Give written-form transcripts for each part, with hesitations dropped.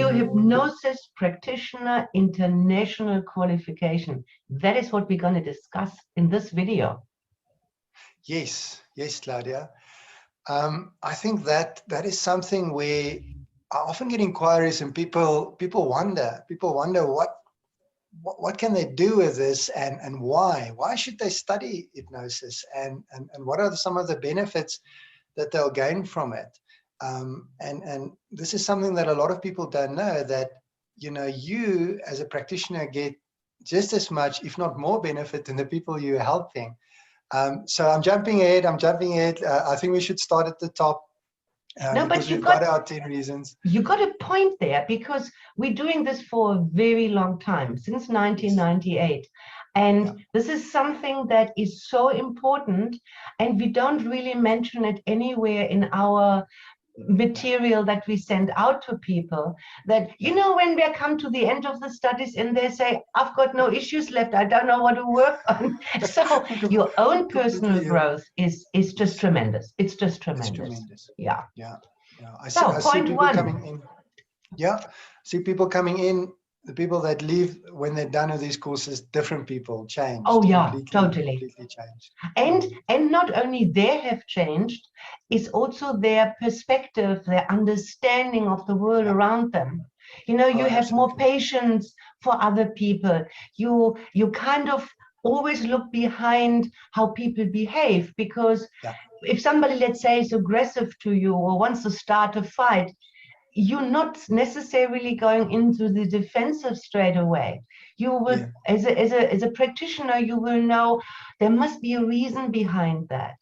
your Hypnosis Practitioner International Qualification. That is what we're going to discuss in this video. Yes, Claudia. I think that is something where I often get inquiries, and people wonder what can they do with this, and why should they study hypnosis, and what are some of the benefits that they'll gain from it. And this is something that a lot of people don't know, that you as a practitioner get just as much, if not more, benefit than the people you're helping. So I'm jumping ahead. I think we should start at the top. No, but we've got our 10 reasons. You got a point there, because we're doing this for a very long time, since 1998. And this is something that is so important, and we don't really mention it anywhere in our material that we send out to people, that when we come to the end of the studies and they say, I've got no issues left, I don't know what to work on. So your own personal growth is just tremendous. It's just tremendous. It's tremendous. Yeah. I see people coming in. See people coming in. The people that leave when they're done with these courses, different people, changed. Oh yeah, completely changed. And not only they have changed, it's also their perspective, their understanding of the world around them. You have more patience for other people. You kind of always look behind how people behave, because if somebody, let's say, is aggressive to you or wants to start a fight, you're not necessarily going into the defensive straight away. You will, as a practitioner, you will know there must be a reason behind that.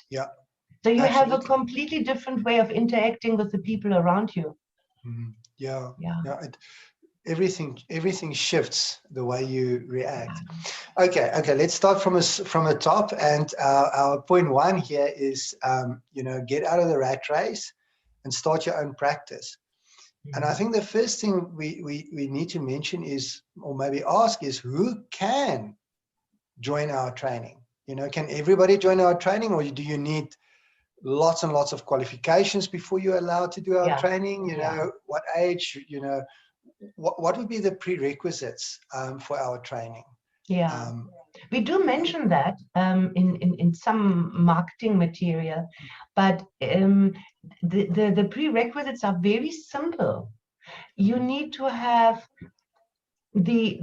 So you have a completely different way of interacting with the people around you. Everything shifts the way you react. Okay. Let's start from the top. And our point one here is, get out of the rat race and start your own practice. And I think the first thing we need to mention is, or maybe ask, is who can join our training? Can everybody join our training, or do you need lots and lots of qualifications before you're allowed to do our training? What age? What would be the prerequisites for our training? We do mention that in some marketing material, but the prerequisites are very simple. You need to have the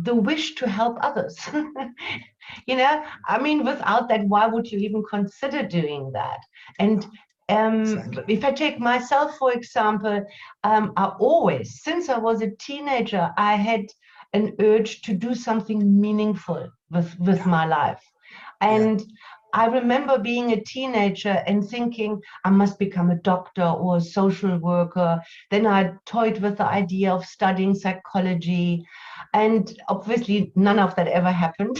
wish to help others. Without that, why would you even consider doing that? And if I take myself, for example, I always, since I was a teenager, I had an urge to do something meaningful with my life. And I remember being a teenager and thinking I must become a doctor or a social worker. Then I toyed with the idea of studying psychology. And obviously none of that ever happened.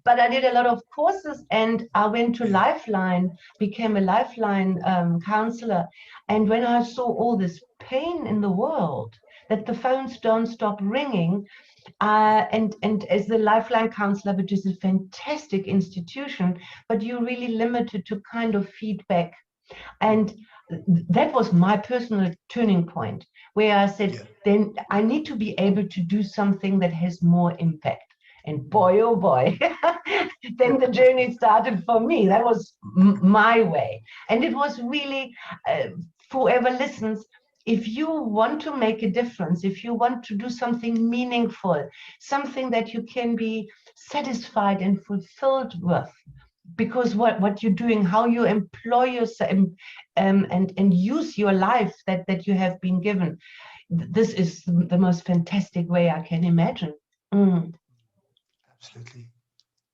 But I did a lot of courses, and I went to Lifeline, became a Lifeline counselor. And when I saw all this pain in the world, that the phones don't stop ringing, and as the Lifeline counselor, which is a fantastic institution, but you're really limited to kind of feedback. And that was my personal turning point, where I said, then I need to be able to do something that has more impact. And boy, oh boy, then the journey started for me. That was my way. And it was really, whoever listens, if you want to make a difference, if you want to do something meaningful, something that you can be satisfied and fulfilled with, because what you're doing, how you employ yourself and use your life that you have been given, this is the most fantastic way I can imagine. Absolutely.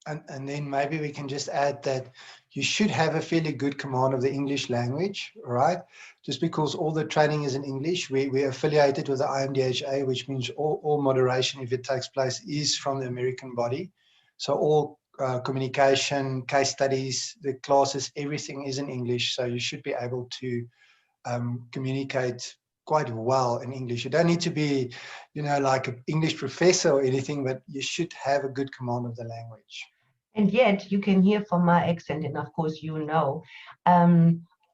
And then maybe we can just add that you should have a fairly good command of the English language, right? Just because all the training is in English, we're affiliated with the IMDHA, which means all moderation, if it takes place, is from the American body. So all communication, case studies, the classes, everything is in English. So you should be able to communicate quite well in English. You don't need to be, like an English professor or anything, but you should have a good command of the language. And yet you can hear from my accent, and of course,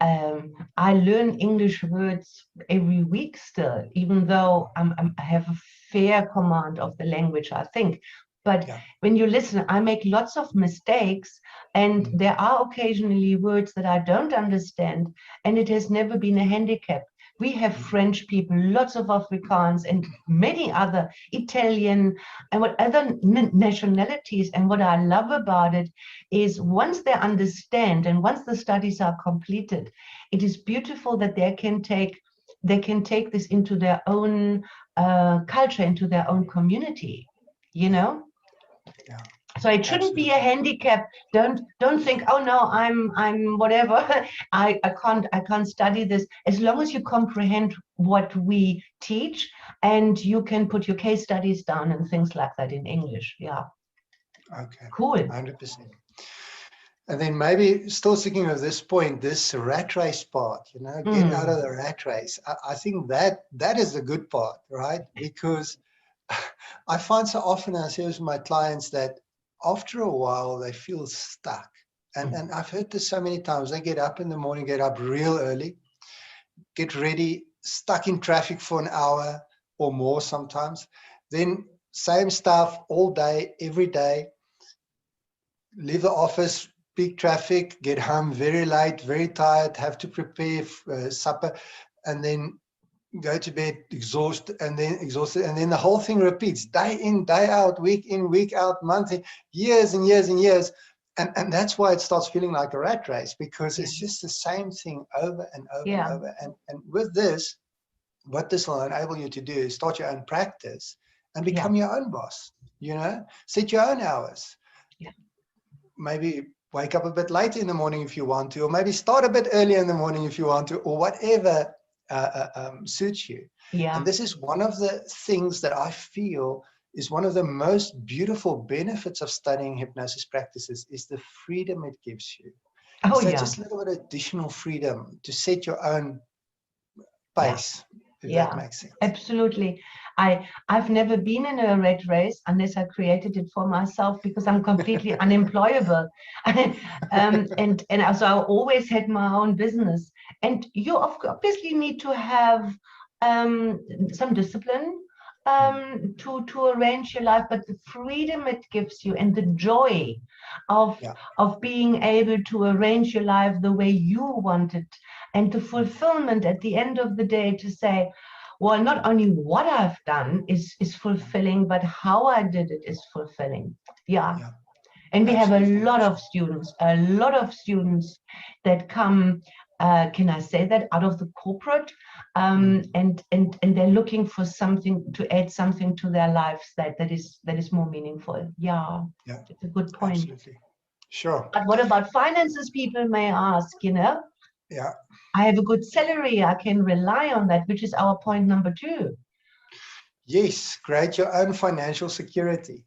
I learn English words every week still, even though I have a fair command of the language, I think. But when you listen, I make lots of mistakes, and there are occasionally words that I don't understand, and it has never been a handicap. We have French people, lots of Afrikaans, and many other Italian, and what other nationalities. And what I love about it is once they understand and once the studies are completed, it is beautiful that they can take this into their own culture, into their own community, you know. Yeah. So it shouldn't be a handicap. Don't think, oh no, I'm whatever. I can't study this. As long as you comprehend what we teach and you can put your case studies down and things like that in English. Yeah. Okay. Cool. 100%. And then maybe still sticking with this point, this rat race part, you know, get out of the rat race. I think that is the good part, right? Because I find so often, I see with my clients, that after a while they feel stuck. And I've heard this so many times. They get up in the morning, get up real early, get ready, stuck in traffic for an hour or more sometimes. Then same stuff all day, every day. Leave the office, big traffic, get home very late, very tired, have to prepare supper, and then go to bed exhausted, and then the whole thing repeats day in, day out, week in, week out, month in, years and years and years. And that's why it starts feeling like a rat race, because it's just the same thing over and over and over. And with this, what this will enable you to do is start your own practice and become your own boss, you know, set your own hours. Maybe wake up a bit later in the morning if you want to, or maybe start a bit earlier in the morning if you want to, or whatever suits you. And this is one of the things that I feel is one of the most beautiful benefits of studying hypnosis practices, is the freedom it gives you. Just a little bit of additional freedom to set your own pace, if that makes sense. Absolutely. I've never been in a rat race unless I created it for myself, because I'm completely unemployable. And also I always had my own business. And you obviously need to have some discipline to arrange your life, but the freedom it gives you and the joy of being able to arrange your life the way you want it, and the fulfillment at the end of the day to say, well, not only what I've done is fulfilling, but how I did it is fulfilling. And we have a lot of students that come, can I say that, out of the corporate, and they're looking for something to add something to their lives that is more meaningful. It's a good point. Absolutely. Sure. But what about finances, people may ask, you know? I have a good salary, I can rely on that, which is our point number 2. Yes, create your own financial security.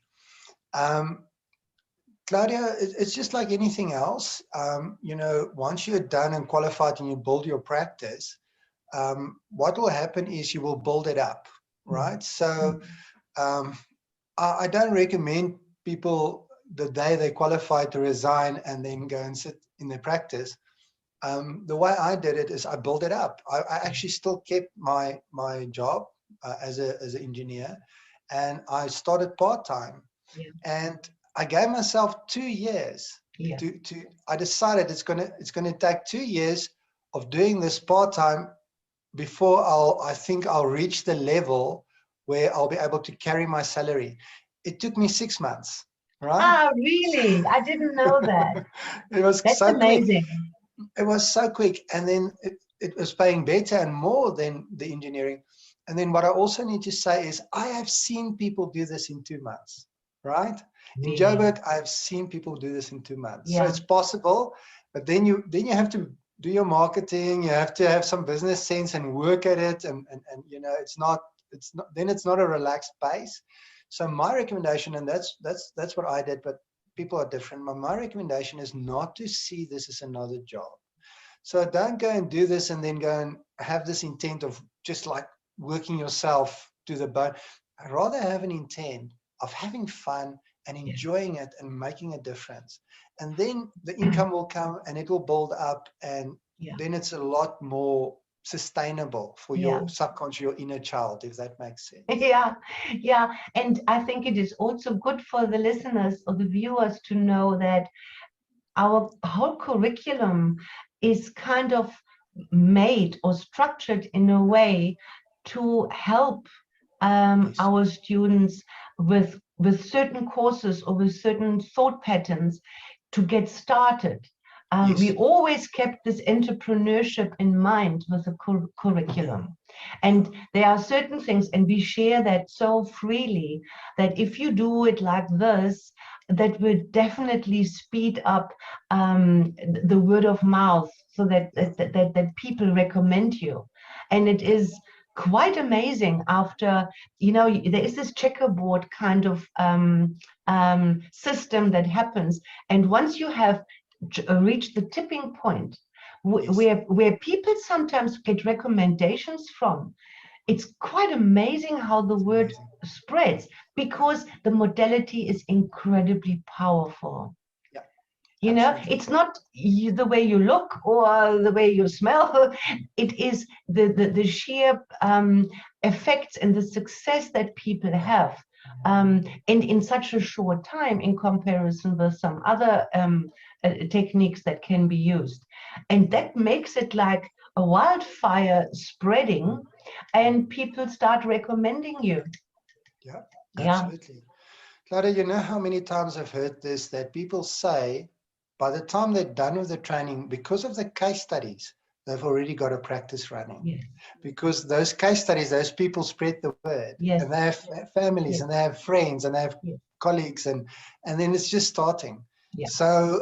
Claudia, it's just like anything else. You know, once you're done and qualified and you build your practice, what will happen is you will build it up, right? So I don't recommend people the day they qualify to resign and then go and sit in their practice. The way I did it is I built it up. I actually still kept my job as an engineer, and I started part-time. And I gave myself 2 years I decided it's gonna take 2 years of doing this part-time before I think I'll reach the level where I'll be able to carry my salary. It took me 6 months, right? Really? I didn't know that. That's so amazing. Quick. It was so quick, and then it was paying better and more than the engineering. And then what I also need to say is I have seen people do this in 2 months, right? In Joburg, I've seen people do this in 2 months. So it's possible, but then you have to do your marketing. You have to have some business sense and work at it. And you know, it's not a relaxed pace. So my recommendation, and that's what I did, but people are different. My recommendation is not to see this as another job. So don't go and do this and then go and have this intent of just like working yourself to the bone. I'd rather have an intent of having fun and enjoying it and making a difference. And then the income will come and it will build up, and Yeah. then it's a lot more sustainable for Yeah. your subconscious, your inner child, if that makes sense. Yeah, yeah. And I think it is also good for the listeners or the viewers to know that our whole curriculum is kind of made or structured in a way to help Yes. our students with certain courses or with certain thought patterns to get started. Yes. We always kept this entrepreneurship in mind with the curriculum. And there are certain things, and we share that so freely, that if you do it like this, that will definitely speed up the word of mouth, so that people recommend you. And it is quite amazing after, there is this checkerboard kind of system that happens. And once you have reached the tipping point, Yes. where people sometimes get recommendations from, it's quite amazing how the word spreads, because the modality is incredibly powerful. Absolutely. It's not the way you look or the way you smell. It is the sheer effects and the success that people have, and in such a short time in comparison with some other techniques that can be used. And that makes it like a wildfire spreading, and people start recommending you. Yeah, Yeah. absolutely. Clara, you know how many times I've heard this, that people say by the time they're done with the training, because of the case studies, they've already got a practice running. Yes. Because those case studies, those people spread the word. Yes. And they have families, Yes. and they have friends, and they have Yes. colleagues, and then it's just starting. Yeah. So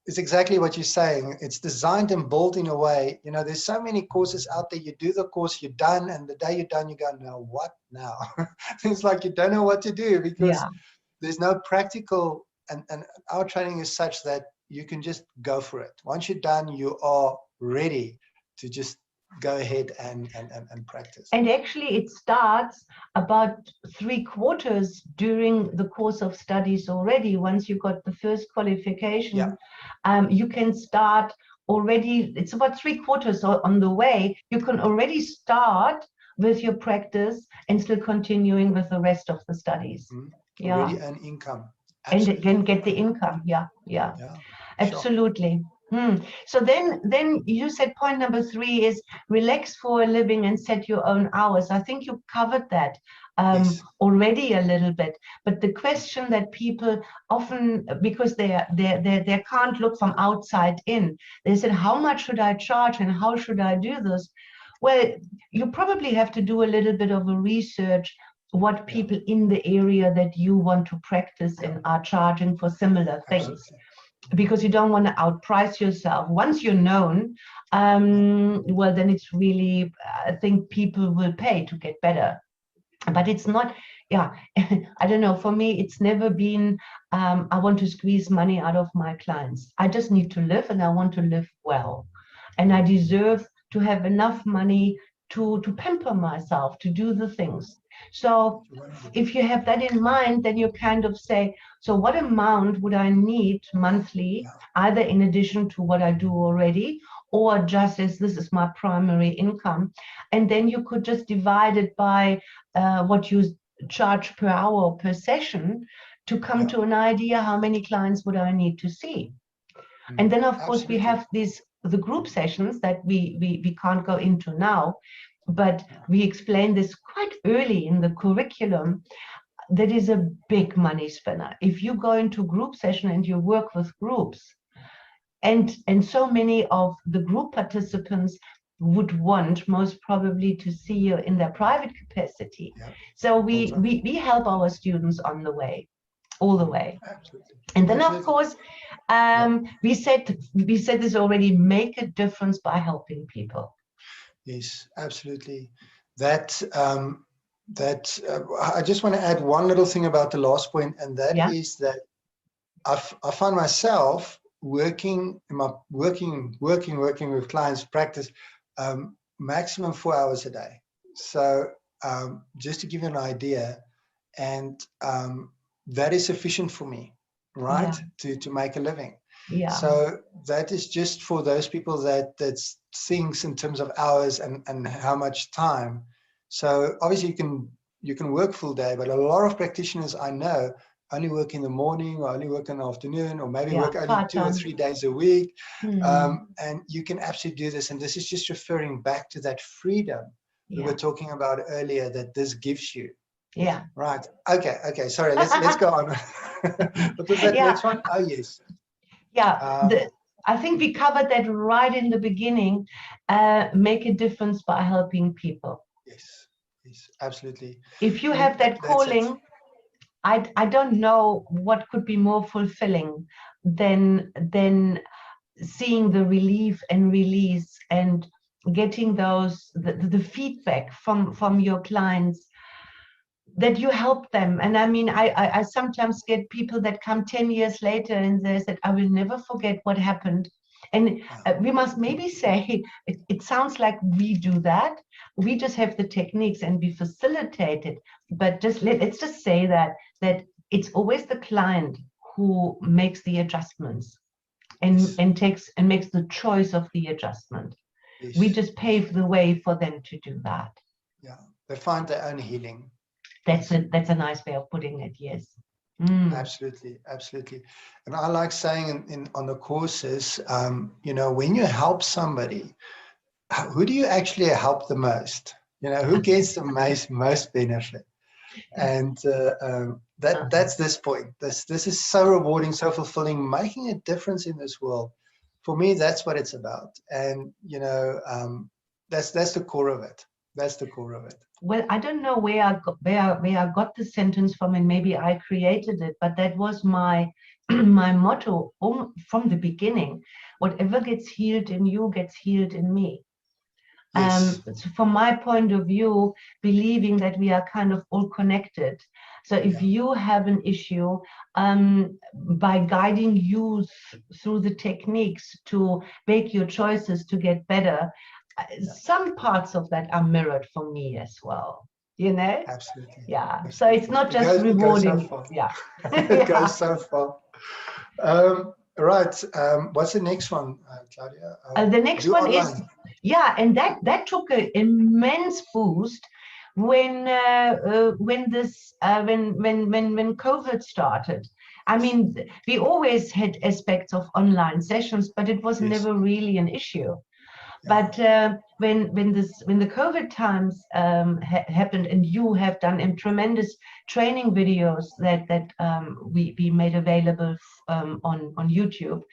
it's exactly what you're saying. It's designed and built in a way, there's so many courses out there. You do the course, you're done, and the day you're done, you go, now what now? It's like you don't know what to do, because there's no practical, and our training is such that you can just go for it. Once you're done, you are ready to just go ahead and practice. And actually, it starts about 3/4 during the course of studies already. Once you got the first qualification, you can start already. It's about 3/4 on the way. You can already start with your practice and still continuing with the rest of the studies. Already earn income. Absolutely. And then get the income. Yeah. Absolutely. So then you said point number 3 is relax for a living and set your own hours. I think you covered that already a little bit. But the question that people often, because they can't look from outside in, they said, how much should I charge and how should I do this? Well, you probably have to do a little bit of a research what people in the area that you want to practice and are charging for similar things. Because you don't want to outprice yourself. Once you're known, well, then it's really, I think people will pay to get better. But it's not, I don't know, for me, it's never been, I want to squeeze money out of my clients. I just need to live, and I want to live well. And I deserve to have enough money to pamper myself, to do the things. So if you have that in mind, then you kind of say, so what amount would I need monthly, either in addition to what I do already, or just as this is my primary income? And then you could just divide it by what you charge per hour or per session to come to an idea how many clients would I need to see. And then, of course, we have the group sessions that we can't go into now, but we explain this quite early in the curriculum. That is a big money spinner. If you go into group session and you work with groups, and so many of the group participants would want most probably to see you in their private capacity. So we help our students on the way, all the way. Absolutely. And then, of course, we said this already, make a difference by helping people. Yes, absolutely. That I just want to add one little thing about the last point, and that is that I find myself working with clients, practice maximum 4 hours a day. So just to give you an idea, and that is sufficient for me, right? To make a living. Yeah. So that is just for those people that thinks in terms of hours and how much time. So obviously you can work full day, but a lot of practitioners I know only work in the morning or only work in the afternoon, or maybe work only 2 or 3 days a week. And you can absolutely do this. And this is just referring back to that freedom we were talking about earlier that this gives you. Yeah. Right. Okay. Sorry. Let's go on. What was that next one? Oh, yes. Yeah. I think we covered that right in the beginning. Make a difference by helping people. Yes, absolutely. If you have that calling, I don't know what could be more fulfilling than seeing the relief and release and getting the feedback from your clients that you help them. And I mean, I sometimes get people that come 10 years later and they said, I will never forget what happened. And we must maybe say, it sounds like we do that. We just have the techniques and we facilitate it. But let's just say that it's always the client who makes the adjustments and makes the choice of the adjustment. Yes. We just pave the way for them to do that. Yeah, they find their own healing. That's a nice way of putting it. Yes. Absolutely. And I like saying on the courses, when you help somebody, who do you actually help the most? Who gets the most benefit? And that's this point. This is so rewarding, so fulfilling, making a difference in this world. For me, that's what it's about. And that's the core of it. That's the core of it. Well, I don't know where I got the sentence from, and maybe I created it, but that was my motto from the beginning. Whatever gets healed in you gets healed in me. Yes. So from my point of view, believing that we are kind of all connected. So if you have an issue, by guiding you through the techniques to make your choices to get better, some parts of that are mirrored for me as well. Absolutely. Yeah. Absolutely. So it's not just rewarding. It goes so far. Yeah. It goes so far. Right. What's the next one, Claudia? The next one online. And that took an immense boost when COVID started. I mean, we always had aspects of online sessions, but it was never really an issue. But when the COVID times happened, and you have done tremendous training videos that we made available on YouTube,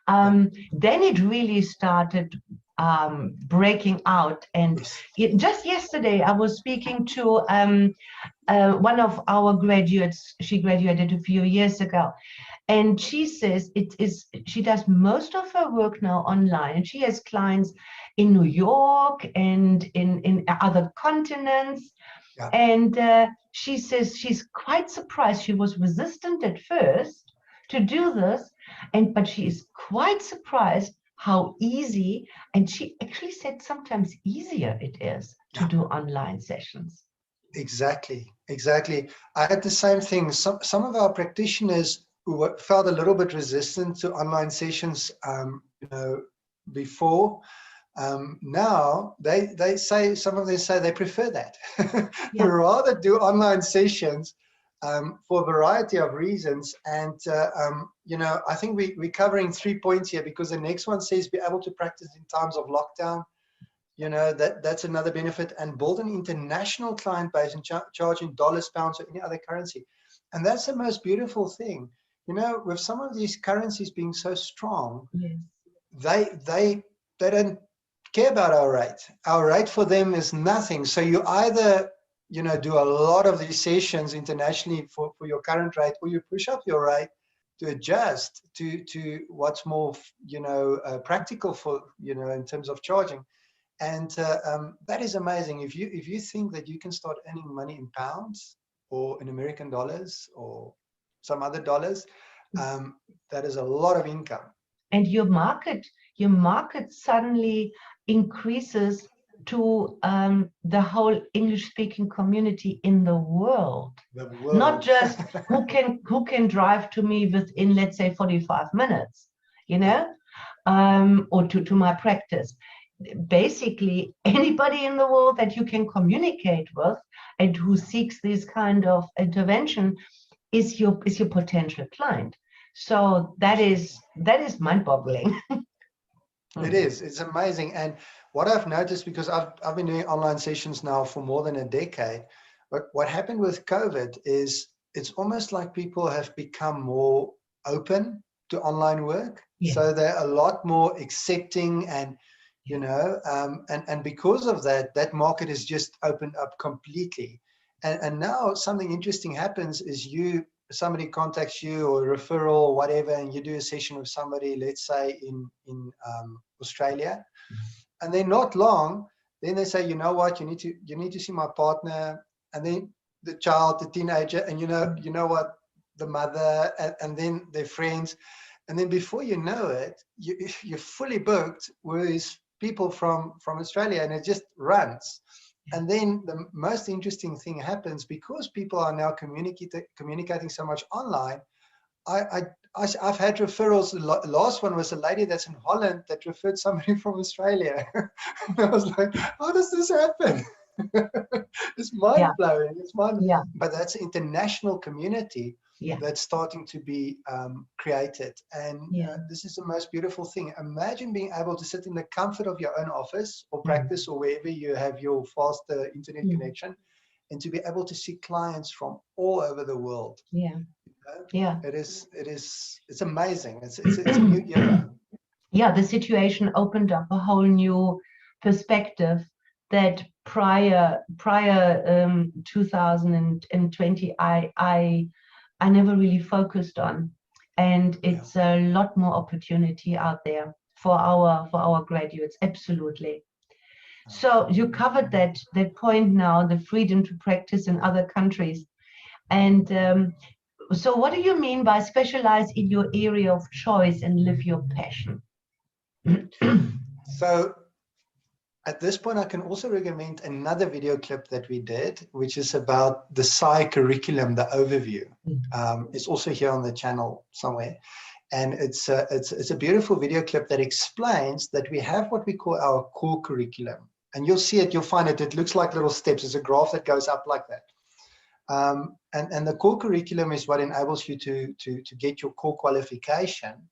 then it really started breaking out. And just yesterday, I was speaking to one of our graduates. She graduated a few years ago. And she says she does most of her work now online, and she has clients in New York and in other continents. Yeah. And she says she's quite surprised. She was resistant at first to do this, but she is quite surprised how easy, and she actually said sometimes easier it is to do online sessions. Exactly. I had the same thing. Some of our practitioners who felt a little bit resistant to online sessions, before, now they say, some of them say they prefer that. They rather do online sessions for a variety of reasons. And I think we're covering 3 points here, because the next one says be able to practice in times of lockdown. That's another benefit, and build an international client base and charge in dollars, pounds, or any other currency. And that's the most beautiful thing. With some of these currencies being so strong, they don't care about our rate. Our rate for them is nothing. So you either, do a lot of these sessions internationally for your current rate, or you push up your rate to adjust to what's more, practical for, in terms of charging. And that is amazing. If you think that you can start earning money in pounds or in American dollars or some other dollars, that is a lot of income. And your market suddenly increases to the whole English-speaking community in the world. Not just who can drive to me within, let's say, 45 minutes. you know, or to my practice. Basically, anybody in the world that you can communicate with and who seeks this kind of intervention is your potential client. So that is mind-boggling. It is. It's amazing. And what I've noticed, because I've been doing online sessions now for more than a decade, but what happened with COVID is it's almost like people have become more open to online work. Yeah. So they're a lot more accepting, and you know, and because of that, that market has just opened up completely. And now something interesting happens is somebody contacts you or a referral or whatever, and you do a session with somebody, let's say in Australia, and then not long, then they say, you know what, you need to see my partner, and then the child, the teenager, and you know what, the mother, and then their friends, and then before you know it, you're fully booked with people from Australia, and it just runs. And then the most interesting thing happens, because people are now communicating so much online. I've had referrals. The last one was a lady that's in Holland that referred somebody from Australia. And I was like, how does this happen? It's mind-blowing. It's mind-blowing. But that's an international community that's starting to be created. And this is the most beautiful thing. Imagine being able to sit in the comfort of your own office or practice or wherever you have your fast internet connection, and to be able to see clients from all over the world. It's amazing. It's a new era. Yeah, the situation opened up a whole new perspective that prior 2020 I never really focused on, and it's a lot more opportunity out there for our graduates. Absolutely. So you covered that point now, the freedom to practice in other countries. And so what do you mean by specialize in your area of choice and live your passion? So at this point, I can also recommend another video clip that we did, which is about the SAIH curriculum, the overview. It's also here on the channel somewhere. And it's a beautiful video clip that explains that we have what we call our core curriculum. And you'll see it, you'll find it, it looks like little steps. It's a graph that goes up like that. And the core curriculum is what enables you to get your core qualification.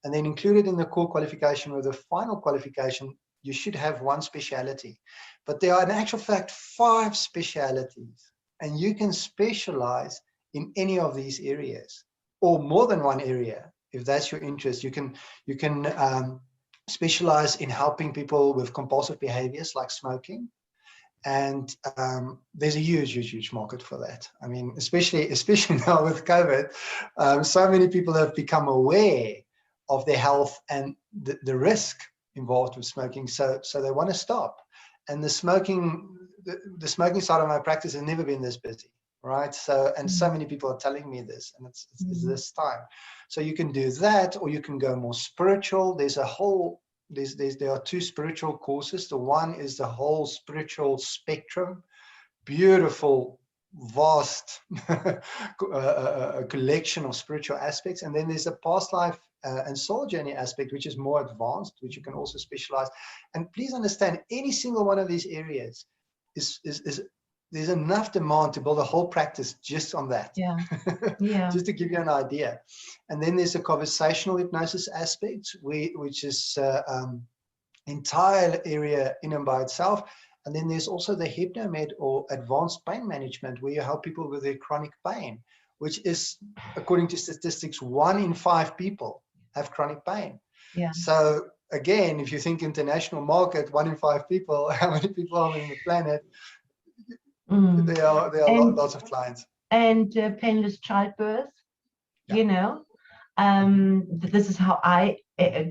And then included in the core qualification or the final qualification, you should have one specialty. But there are in actual fact 5 specialities, and you can specialize in any of these areas or more than one area if that's your interest. You can specialize in helping people with compulsive behaviors like smoking. And there's a huge market for that. I mean, especially now with COVID, so many people have become aware of their health and the risk involved with smoking, so they want to stop. And the smoking side of my practice has never been this busy, right? So, and so many people are telling me this, and it's this time. So you can do that, or you can go more spiritual. There are 2 spiritual courses. The one is the whole spiritual spectrum, beautiful, vast collection of spiritual aspects. And then there's a past life and soul journey aspect, which is more advanced, which you can also specialize. And please understand, any single one of these areas is there's enough demand to build a whole practice just on that. Just to give you an idea. And then there's a conversational hypnosis aspect, which is entire area in and by itself. And then there's also the HypnoMed, or advanced pain management, where you help people with their chronic pain, which is, according to statistics, 1 in 5 people have chronic pain. So again, if you think international market, 1 in 5 people, how many people are on the planet? There are lots of clients. And painless childbirth, you know, this is how I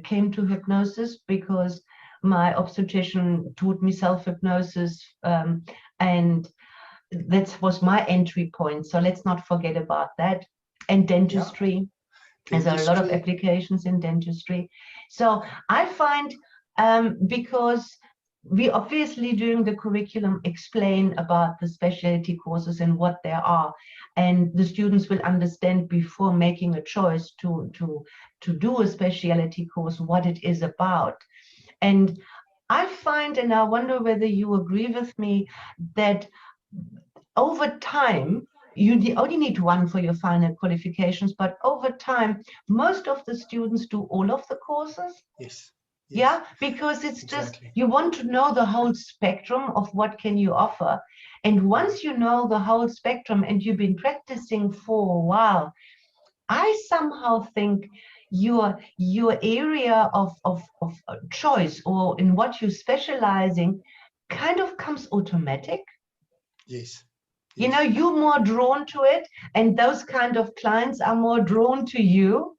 came to hypnosis, because my obstetrician taught me self-hypnosis, and that was my entry point. So let's not forget about that. And dentistry. There's a lot of applications in dentistry. So I find, because we obviously during the curriculum explain about the specialty courses and what they are, and the students will understand before making a choice to do a specialty course what it is about. And I find, and I wonder whether you agree with me, that over time, you only need one for your final qualifications, but over time, most of the students do all of the courses. Yes. Yeah, because it's exactly. just, you want to know the whole spectrum of what can you offer. And once you know the whole spectrum and you've been practicing for a while, I somehow think your area of choice, or in what you're specializing, kind of comes automatic. Yes. You know, you're more drawn to it, and those kind of clients are more drawn to you.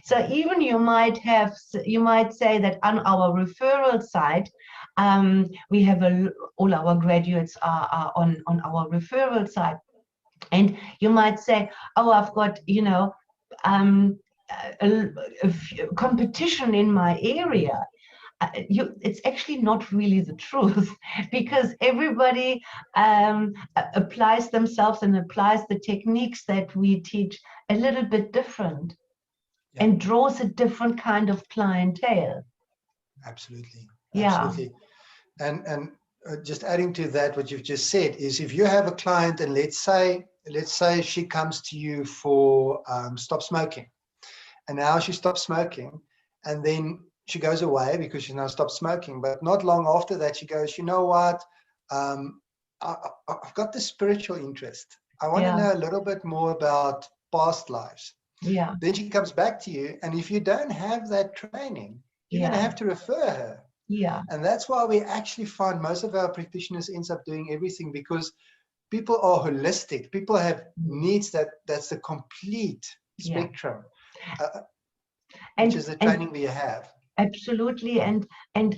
So even you might say that on our referral side, we have all our graduates are on our referral side, and you might say, oh, I've got, you know, competition in my area. It's actually not really the truth, because everybody applies themselves and applies the techniques that we teach a little bit different, and draws a different kind of clientele. Absolutely. Yeah. Absolutely. And just adding to that, what you've just said is, if you have a client and let's say she comes to you for stop smoking, and now she stops smoking, and then she goes away because she's now stopped smoking. But not long after that, she goes, you know what? I've got this spiritual interest. I want to know a little bit more about past lives. Yeah. Then she comes back to you, and if you don't have that training, you're going to have to refer her. Yeah. And that's why we actually find most of our practitioners ends up doing everything, because people are holistic. People have needs that's the complete spectrum, which is the training we have. Absolutely. And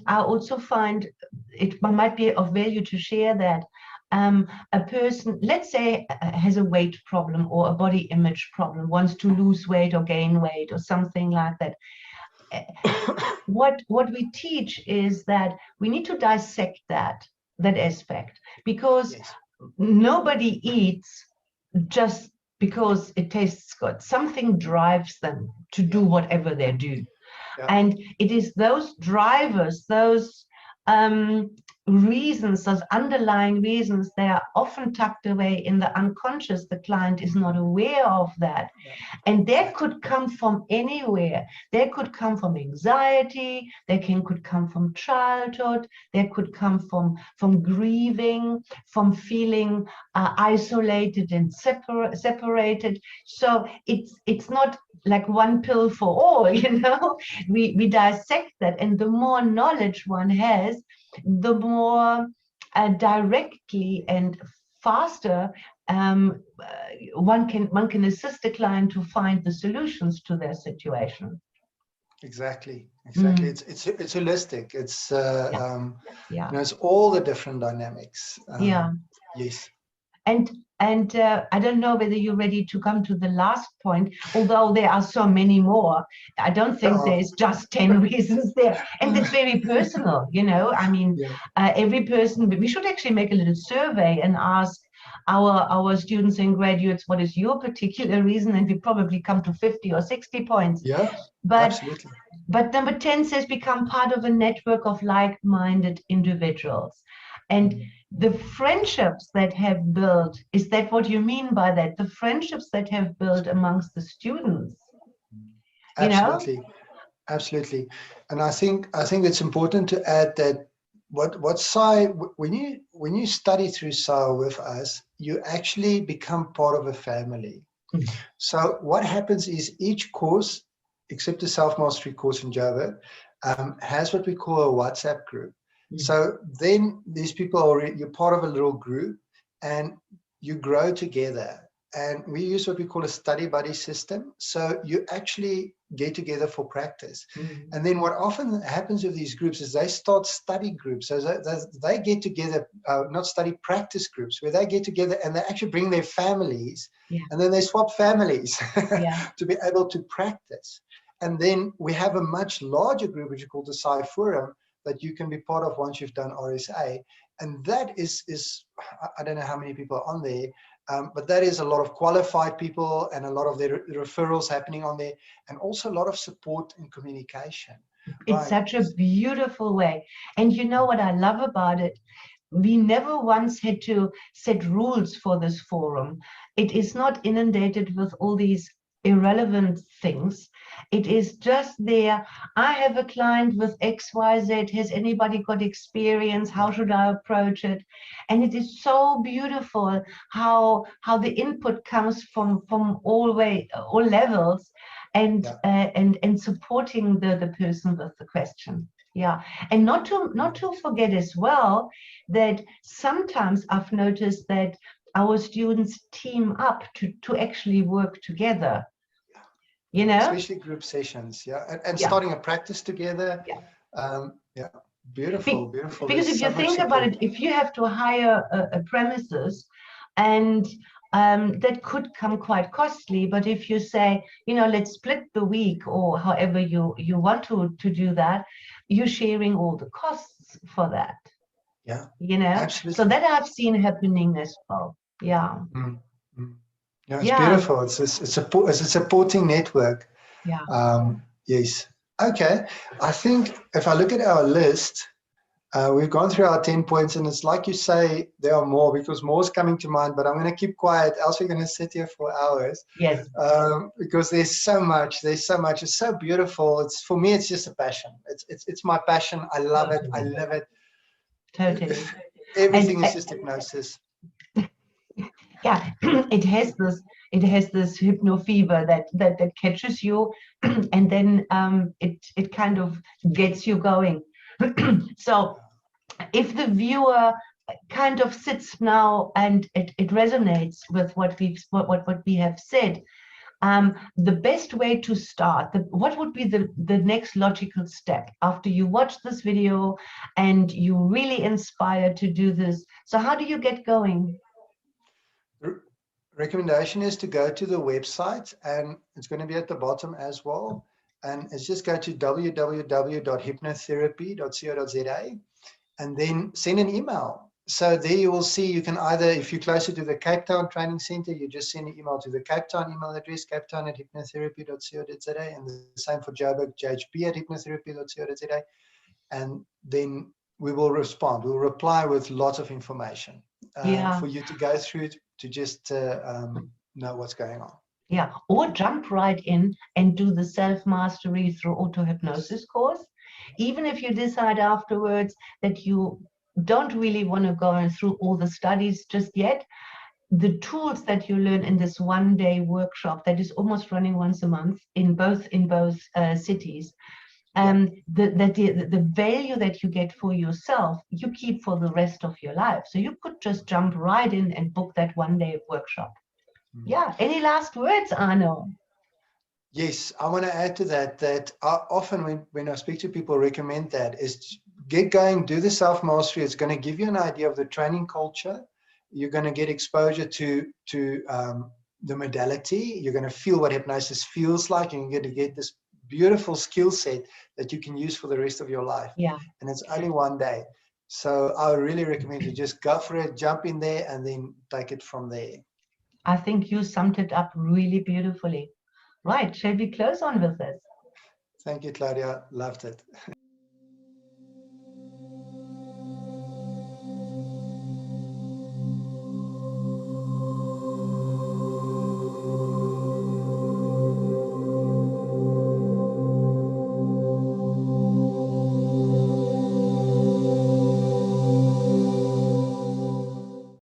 I also find it might be of value to share that a person, let's say, has a weight problem or a body image problem, wants to lose weight or gain weight or something like that. What we teach is that we need to dissect that aspect, because nobody eats just because it tastes good. Something drives them to do whatever they do. And it is those drivers, those reasons, those underlying reasons, they are often tucked away in the unconscious. The client is not aware of that. And that could come from anywhere. They could come from anxiety, could come from childhood, they could come from grieving, from feeling isolated and separated. So it's not like one pill for all, you know. We dissect that, and the more knowledge one has, the more directly and faster one can assist the client to find the solutions to their situation. Exactly. It's holistic. It's you know, it's all the different dynamics. Yes. And I don't know whether you're ready to come to the last point, although there are so many more. I don't think there's just 10 reasons there. And it's very personal, you know. I mean, every person, we should actually make a little survey and ask our students and graduates, what is your particular reason? And we probably come to 50 or 60 points. Absolutely. But number 10 says, become part of a network of like-minded individuals. And the friendships that have built, is that what you mean by that? The friendships that have built amongst the students. Absolutely. Absolutely. And I think it's important to add that what SAIH, when you study through SAIH with us, you actually become part of a family. So what happens is, each course, except the self-mastery course in Java, has what we call a WhatsApp group. So then these people you're part of a little group, and you grow together. And we use what we call a study buddy system. So you actually get together for practice. And then what often happens with these groups is they start study groups. So they get together, not study, practice groups, where they get together and they actually bring their families, and then they swap families to be able to practice. And then we have a much larger group, which is called the SAIH Forum, that you can be part of once you've done RSA. And that is I don't know how many people are on there, but that is a lot of qualified people and a lot of their referrals happening on there, and also a lot of support and communication. It's such a beautiful way. And you know what I love about it? We never once had to set rules for this forum. It is not inundated with all these irrelevant things. It is just there. I have a client with XYZ. Has anybody got experience? How should I approach it? And it is so beautiful how the input comes from all levels, and and supporting the person with the question. Yeah, and not to forget as well that sometimes I've noticed that our students team up to actually work together. You know, especially group sessions, and starting a practice together. Beautiful. Because if you think about it, if you have to hire a premises, and that could come quite costly, but if you say, you know, let's split the week, or however you want to do that, you're sharing all the costs for that. You know, absolutely. So that I've seen happening as well. Yeah. Yeah, it's beautiful. It's a supporting network. Yes. Okay. I think if I look at our list, we've gone through our 10 points, and it's like you say, there are more, because more is coming to mind, but I'm going to keep quiet, else we're going to sit here for hours. Yes. Because there's so much. It's so beautiful. For me, it's just a passion. It's my passion. I love it. I live it. Totally. Everything is just hypnosis. Yeah, it has this hypno fever that catches you, and then it kind of gets you going. So if the viewer kind of sits now and it resonates with what we have said, the best way to start, what would be the next logical step after you watch this video and you're really inspired to do this? So how do you get going? Recommendation is to go to the website, and it's going to be at the bottom as well. And it's just go to www.hypnotherapy.co.za and then send an email. So there you will see, you can either, if you're closer to the Cape Town Training Center, you just send an email to the Cape Town email address, capetown@hypnotherapy.co.za, and the same for Joburg, jhb@hypnotherapy.co.za. And then we will respond. We'll reply with lots of information for you to go through to just know what's going on. Yeah, or jump right in and do the self-mastery through auto-hypnosis course. Even if you decide afterwards that you don't really want to go through all the studies just yet, the tools that you learn in this one-day workshop that is almost running once a month in both cities, the value that you get for yourself, you keep for the rest of your life. So you could just jump right in and book that one-day workshop. Yeah. Any last words, Arno? Yes, I want to add to that often when I speak to people, recommend that is get going, do the self-mastery. It's going to give you an idea of the training culture. You're going to get exposure to the modality. You're going to feel what hypnosis feels like, and you're going to get this beautiful skill set that you can use for the rest of your life. Yeah. And it's only one day. So I would really recommend you just go for it, jump in there, and then take it from there. I think you summed it up really beautifully. Right, shall we close on with this? Thank you, Claudia. Loved it.